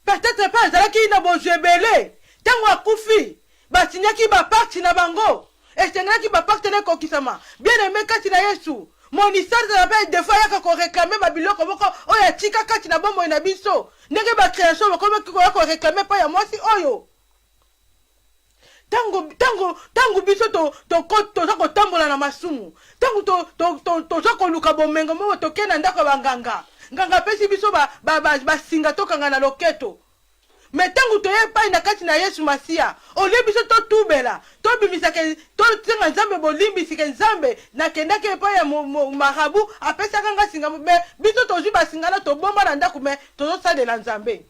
peut-être mpe azalaki na bozwi ebele ntango akufi basinyaki baparti na bango esengelaki baparti na ekokisama bien-aimé kati na yesu monisata mpe defo ayaka koreklame babiloko moko oyo atika kati na bomoi na biso ndenge bacréation bakomaki koya koreklame mpo ya mwasi oyo tango biso toza kotambola na masumu tango toza koluka bomengo moko tokende na ndako ya banganga nganga apesi biso basinga tokanga na loketo me tango toye epai na kati na yesu masiya olie biso totubela tobimisaka tosenga nzambe bolimbisika nzambe nakendaki epai ya marabu apesaka nga singa me biso tozwi basinga na tobomba na ndako me tozosalela nzambe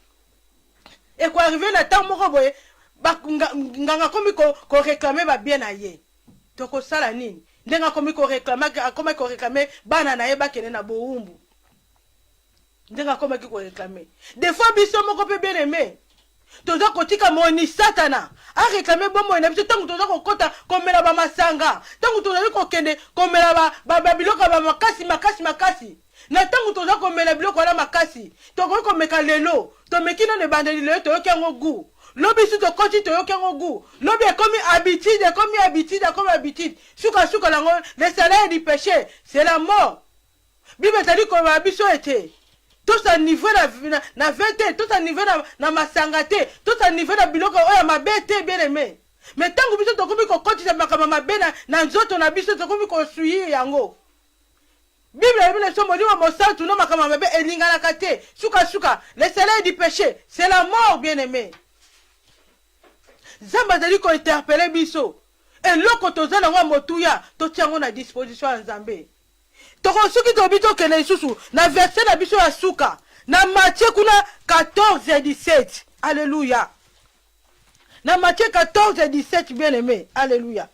ekoarrive na ntango moko boye nganga akomi koreklame babie na ye tokosala nini ndenge akomi koreklame bana na ye bakende na bowumbu ndenge akomaki koreklame des fois biso moko mpe bien-aimé toza kotika moni satana areklame bomoi na biso ntango toza kokota komela bamasanga ntango tozali kokende komela babiloko bamakasi na ntango toza komela biloko wana makasi tokoki komeka lelo tomeki nano ebandeli lelo toyoki yango gu lobi si tokoti toyoki yango gu lobi ekomi habitude suka lango le salaire du péché c'est la mort bible ezali koloba biso ete tosa niveau na ve te tosa niveau na masanga te tosa niveau na biloko oyo mabe te bien-aimé me ntango biso tokomi kokotisa makambo mabe na nzoto na biso tokomi kosuyi yango bible ebi leso molimo mosantu no makambo mabe elinganaka te suka le salaire du péché c'est la mort bien-aimé nzambe azali kointerpele biso eloko toza nango motuya totia yango na disposition ya nzambe tokosuki tobi tokende lisusu na verset na biso ya suka na Matthieu kuna 14 et 17 alléluia na Matthieu 14 et 17 bien-aimé alléluia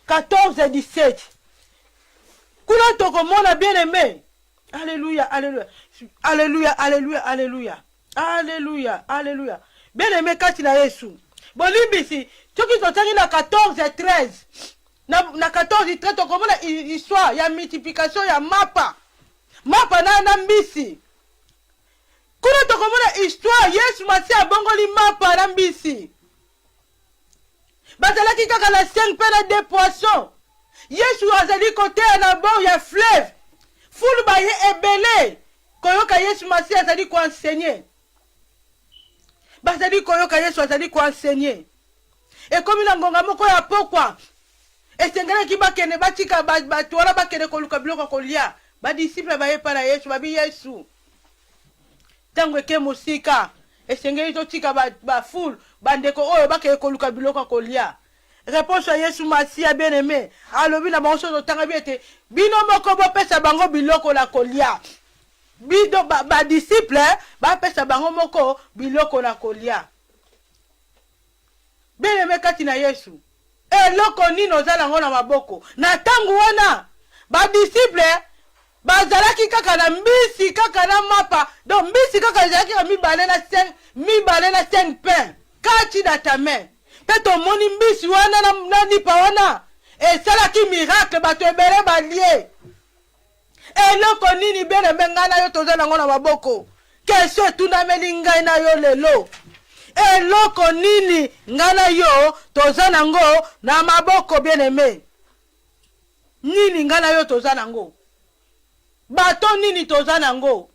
14 et 17 Kuna tokomona bien-aimé. Alléluia, alléluia. Alléluia, alléluia, alléluia. Alléluia, alléluia. Bien-aimé kati na Yesu. Bolimbisi, toki totangi na 14 et 13. Na 14 et 13 tokomona histoire ya multiplication ya mapa. Mapa na mbisi. Kuna tokomona histoire Yesu Masia bongoli mapa na mbisi. Bazalaki kaka na 5 pains na 2 poissons. Yesu azali côté na bord ya fleuve. Fulu baye ebele. Koyoka Yesu Masia azali ko enseigner. Bazali koyoka Yesu azali ko enseigner. Et comme il ngonga moko ya pokwa. Esengela ki bakene batika batwala bakene koluka biloko kolia. Ba disciple baye para Yesu babi Yesu. Tango ke musika. Esengeli to tika ba full bandeko oyo bakene koluka biloko kolia. Réponse à Yesu Masia bien-aimé. Alobi na bango so tanga biete. Bino moko bo pesa bango biloko la kolia. Bido ba disciple ba pesa bango moko biloko la kolia. Bien-aimé kati na Yesu. Eloko nino zala ngo na maboko. Na tangu wana ba disciple bazalaki kaka na mbisi kaka na mapa. Donc mbisi kaka zalaki na mibale na 5 pains. Kati na ta main. Peto moni mbisi wana na nipa wana. E salaki miracle bato ebele balie. Eloko nini bene ngana yo toza nango na maboko. Kesho tunameli ngai na yo lelo. Eloko nini ngana yo toza nango na maboko bien-aimé. Nini ngana yo toza nango. Bato nini toza nango.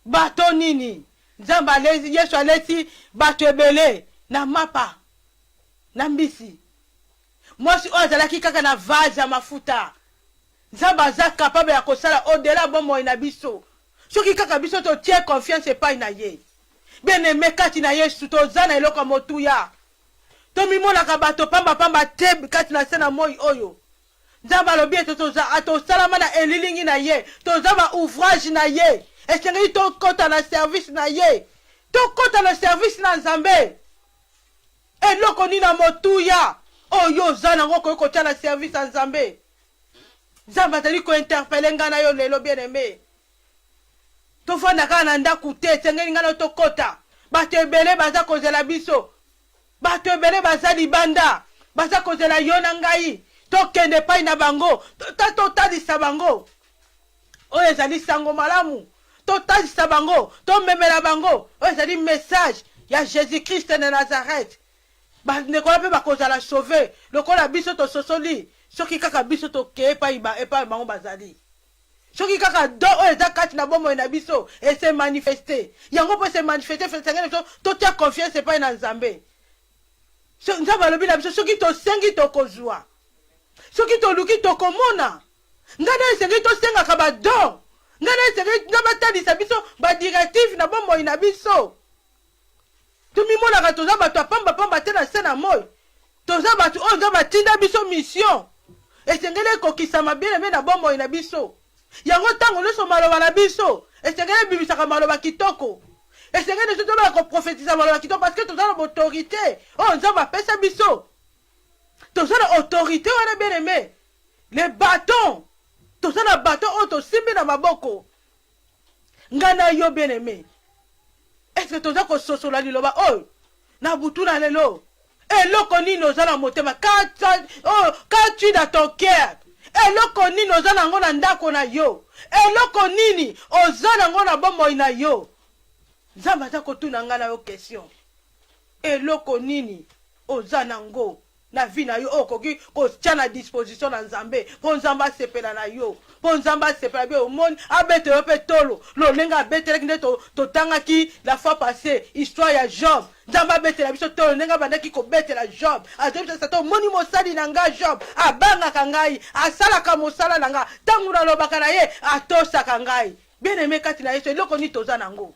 Bato nini. Nzamba alezi Yesu alezi bato ebele. Na mapa na mbisi mwasi oyo azalaki kaka na vase ya mafuta. Nzambe aza capable ya kosala au-delà bomoi na biso soki kaka biso totie confiance epai na ye. Bien-aimé kati na Yesu toza na eloko motuya. Tomimonaka bato pamba te kati na se na moi oyo. Nzambe alobi ete tosalama na elilingi na ye. Toza ba ouvrage na ye. Esengeli tokota na service na ye. Tokota na service na Nzambe. Eloko ni na motuya oyo zana ngoko ko tia na service à Nzambe. Nzambe azali ko interpeller ngana yo lelo bien-aimé. To fanda kana ndaku te tsengeli ngana to kota. Bato ebele baza kozela biso. Bato ebele baza libanda. Baza kozela yo na ngai. To kende pai na bango. To tadisa bango. Oyo ezali sango malamu. To tadisa bango. To memela bango. Oyo ezali message ya Jésus-Christ de Nazareth. Nekola pe bakozala sauver lokola biso to sosoli soki kaka biso to ke epai bango bazali soki kaka do oyo eza kati na bomoi na biso et se manifester yango po se manifester fesengeli biso totia confiance epai na Nzambe. Nzambe alobi na biso soki tosengi tokozwa soki toluki tokomona ngana esengi tosengaka badon ngana esengi nga batalisa biso badirective na bomoi na biso. Tumimonaka toza bato pamba te na se na moi. Toza bato oyo nzambe atinda biso mission. Esengeli kokisama bien-aimé na bomoi na biso. Yango tango nyonso maloba na biso esengeli ebibisaka maloba kitoko. Esengeli nyonso tobala koprofetiza maloba kitoko parce que toza na autorité oyo nzambe apesa biso. Toza na autorité wana bien-aimé. Les bâtons. Toza na bâton oyo tosimbi na maboko. Ngana yo bien-aimé. Est-ce que toza ko sosola liloba oyo na butu na lelo eloko nini oza na motema quand tu dans ton cœur eloko nini oza nango na ndako na yo eloko nini oza nango na bomoi na yo. Nzambe aza kotuna nga na yo question eloko nini oza nango na vie na yo okoki kotia na disposition na Nzambe po Nzambe asepela na yo po Nzambe asepela bien omoni abete yo pe tolo lolenga abetelaki nde totangaki la fois passée histoire ya Job. Nzambe abetela biso tolo nenga bandaki kobetela Job azobi sa to moni mosali na nga Job abangaka ngai asalaka mosala na nga tangu nalobaka na ye atosaka ngai. Bien-aimé kati na Yesu eloko ni toza nango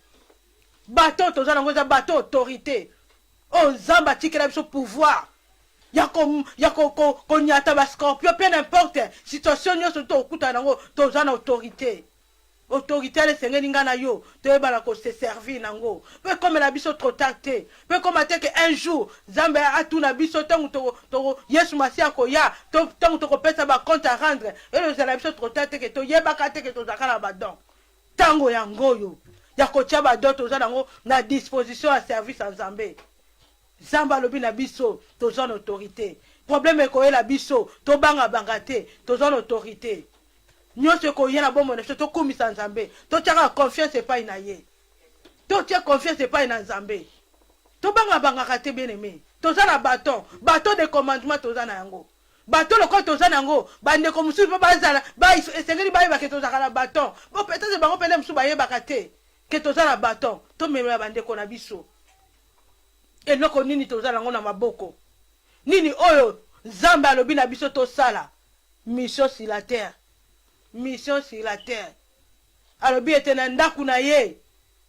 bato toza nango eza bato autorité o Nzambe atikela biso pouvoir konyata ba scorpion peu n'importe situation nyonso to okuta nango toza na autorité autorité ale sengeli nga na yo toyebana ko se servir nango pe comme la biso trop tard pe comme ateke un jour Nzambe atuna biso tangu to Yesu Masia koya tangu to kopesa ba compte à rendre et le la biso trop tard que to yebaka te que to zakala ba don tango yango yo ya kotia ba don to za nango na disposition à service en Nzambe Nzambe alobi na biso to zone autorité problème ko la biso to banga bangate to zone autorité nyonso ko yena bombo na to kumisa Nzambe to tiaka confiance epai na ye to tia confiance epai na Nzambe to banga te bien aimé to za na bâton de commandement to za na yango bâton le ko to za na yango bande ko musu ba zala ba esengeli ba yeba ke to za na bâton bo peut-être bango pele musu ba yeba kate ke to za na bâton to memela bande ko na biso eloko nini to za nango na maboko nini oyo Nzambe alobi na biso to sala mission sur la terre. Mission sur la terre. Alobi ete na ndaku na ye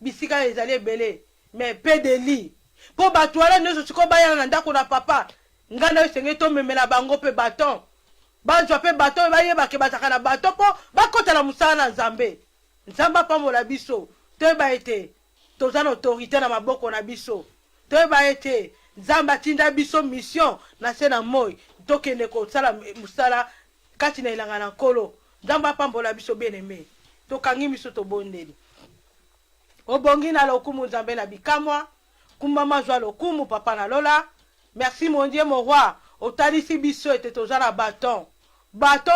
bisika ezali ebele mais peu de lit. Po batwala nyoso siko bayana na ndaku na papa ngana esenge to memela bango pe bâton. Banjwa pe bâton bayeba ke bataka na bâton po bakota na musala na Nzambe. Nzamba pambola biso toyeba ete toza na autorité na maboko na biso. Toyeba ete Nzamba tinda biso mission na se na moi tokende kosala musala kati na ilanga na nkolo. Nzamba pambola biso bien aimé tokangi biso tobondeli obongi na lokumu Nzambe na bikamwa kumba mazwa lokumu papa na lola. Merci mon Dieu mon roi otalisi biso ete toza na bâton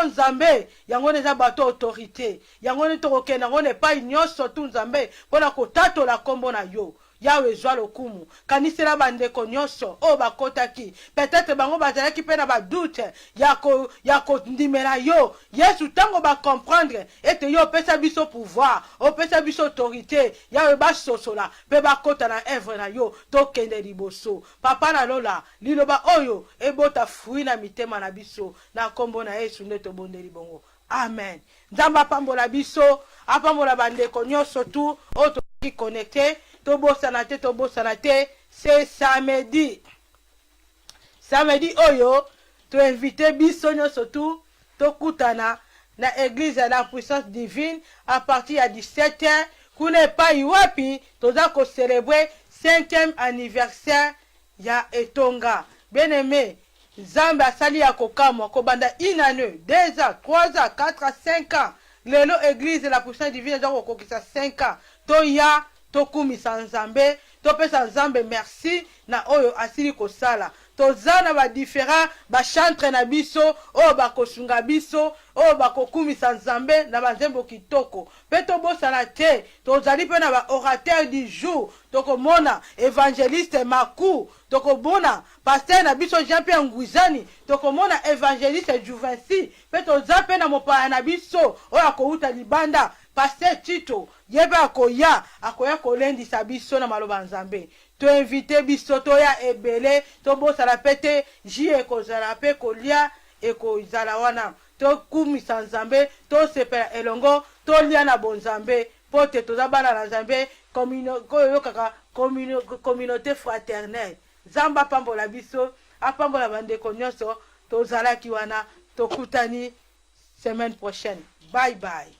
Nzambe yango neza bâton autorité yango ne tokokenda yango ne pas nyonso tu Nzambe mpona kotatola kombo na yo Yawe zwa lokumu kanisela bandeko nyonso o bakotaki peut-être bango bazalaki pe na ba doute yako ndimela yo Yesu tango ba comprendre ete yo pesa biso pouvoir o pesa biso autorité Yawe ba sosola pe bakota na œuvre na yo tokende liboso papa na lola liloba oyo ebota fruit na mitema na biso na kombo na Yesu nde tobondeli bongo amen. Nzamba pambola biso apambola bandeko nyonso tu o toki connecté tobo sanate c'est samedi oyo to invité biso nyonso tu tokutana na église à la puissance divine à partir à 17h kuna pa iwapi toza ko célébrer 5e anniversaire ya Etonga bien aimé Nzambe asali ya kokamwa kobanda 1 année 2 ans 3 ans 4 ans 5 ans lelo église à la puissance divine za kokokisa 5 ans toya tokumisa Nzambe topesa Nzambe merci na oyo asili kosala tozana ba différents ba chantre na biso oyo bakosunga biso oyo bakokumisa Nzambe na banzembo kitoko pe tobosana te tozali pe na ba orateur du jour tokomona évangéliste Maku tokomona pasteur na biso Jean-Pierre Ngwizani tokomona évangéliste Juvenci pe toza pe na mopaya na biso oyo akouta libanda pasteur Tito yeba akoya kolendisa biso na maloba Nzambe to invité biso toya ebele to bosala pete ji ekozala pe kolia ekozala wana to kumisa Nzambe to sepela elongo to lia na bonzambe pote toza bana na Nzambe communauté fraternelle Nzamba pambola biso apambola bandeko nyonso tozalaki wana tokutani semaine prochaine bye bye.